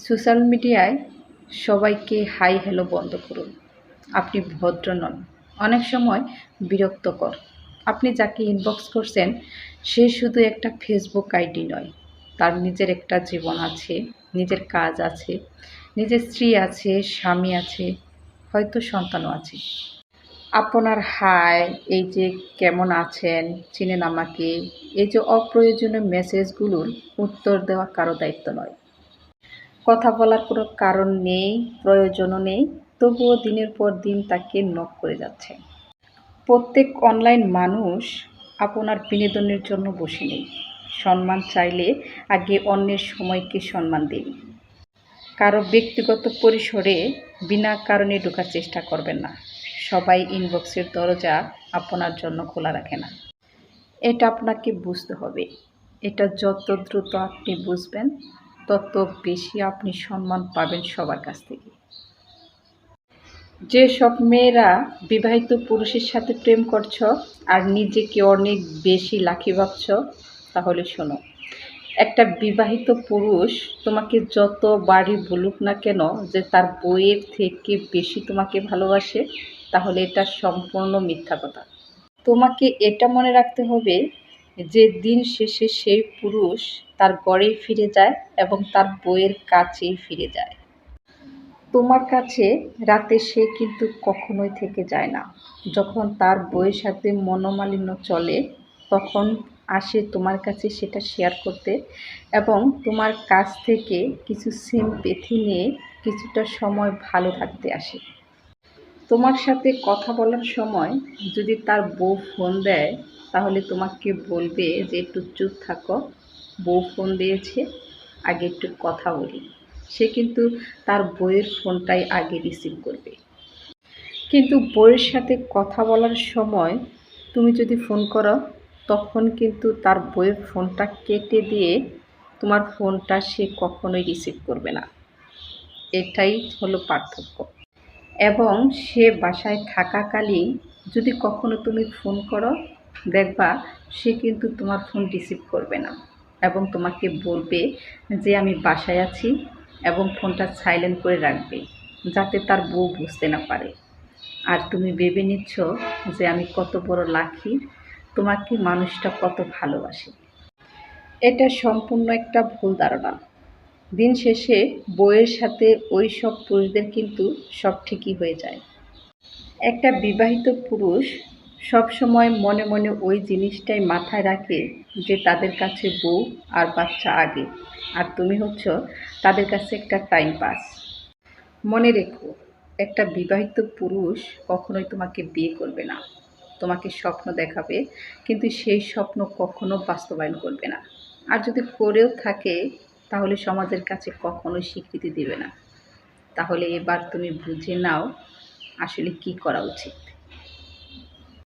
Social মিডিয়ায় সবাইকে hi hello বন্ধ করুন। আপনি ভদ্র নন। অনেক সময় বিরক্তকর। আপনি যাকে ইনবক্স করছেন সে শুধু একটা ফেসবুক আইডি নয়, তার নিজের একটা জীবন আছে, নিজের কাজ আছে, নিজের স্ত্রী আছে, স্বামী আছে, হয়তো সন্তানও আছে। আপনার হাই, এই যে কেমন আছেন, চিনেন আমাকে, এই যে অপ্রয়োজনীয় মেসেজগুলোর উত্তর দেওয়া কারো দায়িত্ব নয়। কথা বলার কোনো কারণ নেই, প্রয়োজনও নেই, তবুও দিনের পর দিন তাকে নক করে যাচ্ছে। প্রত্যেক অনলাইন মানুষ আপনার বিনোদনের জন্য বসে নেই। সম্মান চাইলে আগে অন্যের সময়কে সম্মান দিন। কারো ব্যক্তিগত পরিসরে বিনা কারণে ঢোকার চেষ্টা করবেন না। সবাই ইনবক্সের দরজা আপনার জন্য খোলা রাখে না। এটা আপনাকে বুঝতে হবে। এটা যত দ্রুত আপনি বুঝবেন, তত বেশি আপনি সম্মান পাবেন সবার কাছ থেকে। যেসব মেয়েরা বিবাহিত পুরুষের সাথে প্রেম করছো আর নিজেকে অনেক বেশি লাকি ভাবছো, তাহলে শোনো, একটা বিবাহিত পুরুষ তোমাকে যত বাড়ি বলুক না কেন যে তার বইয়ের থেকে বেশি তোমাকে ভালোবাসে, তাহলে এটা সম্পূর্ণ মিথ্যা কথা। তোমাকে এটা মনে রাখতে হবে যে দিন শেষে সেই পুরুষ তার ঘরেই ফিরে যায় এবং তার বইয়ের কাছেই ফিরে যায়। তোমার কাছে রাতে সে কিন্তু কখনোই থেকে যায় না। যখন তার বইয়ের সাথে মনোমালিন্য চলে, তখন আসে তোমার কাছে সেটা শেয়ার করতে এবং তোমার কাছ থেকে কিছু সিম্প্যাথি নিয়ে কিছুটা সময় ভালো থাকতে আসে। তোমার সাথে কথা বলার সময় যদি তার বউ ফোন দেয়, তাহলে তোমাকে বলবে যে একটু চুপ থাকো, বউ ফোন দিয়েছে, আগে একটু কথা বলি। সে কিন্তু তার বউয়ের ফোনটাই আগে রিসিভ করবে। কিন্তু বউয়ের সাথে কথা বলার সময় তুমি যদি ফোন করো, তখন কিন্তু তার বউয়ের ফোনটা কেটে দিয়ে তোমার ফোনটা সে কখনোই রিসিভ করবে না। এটাই হলো পার্থক্য। এবং সে বাসায় থাকাকালীন যদি কখনো তুমি ফোন করো, দেখবা সে কিন্তু তোমার ফোন রিসিভ করবে না এবং তোমাকে বলবে যে আমি বাসায় আছি এবং ফোনটা সাইলেন্ট করে রাখবে, যাতে তার বউ বুঝতে না পারে। আর তুমি ভেবে নিচ্ছ যে আমি কত বড় লাকি, তোমাকে মানুষটা কত ভালোবাসে। এটা সম্পূর্ণ একটা ভুল ধারণা। দিন শেষে বউয়ের সাথে ওই সব পুরুষদের কিন্তু সব ঠিকই হয়ে যায়। একটা বিবাহিত পুরুষ সবসময় মনে মনে ওই জিনিসটাই মাথায় রাখে যে তাদের কাছে বউ আর বাচ্চা আগে, আর তুমি হচ্ছ তাদের কাছে একটা টাইম পাস। মনে রেখো, একটা বিবাহিত পুরুষ কখনোই তোমাকে বিয়ে করবে না। তোমাকে স্বপ্ন দেখাবে, কিন্তু সেই স্বপ্ন কখনো বাস্তবায়ন করবে না। আর যদি করেও থাকে, তাহলে সমাজের কাছে কখনোই স্বীকৃতি দেবে না। তাহলে এবার তুমি বুঝে নাও আসলে কি করা উচিত।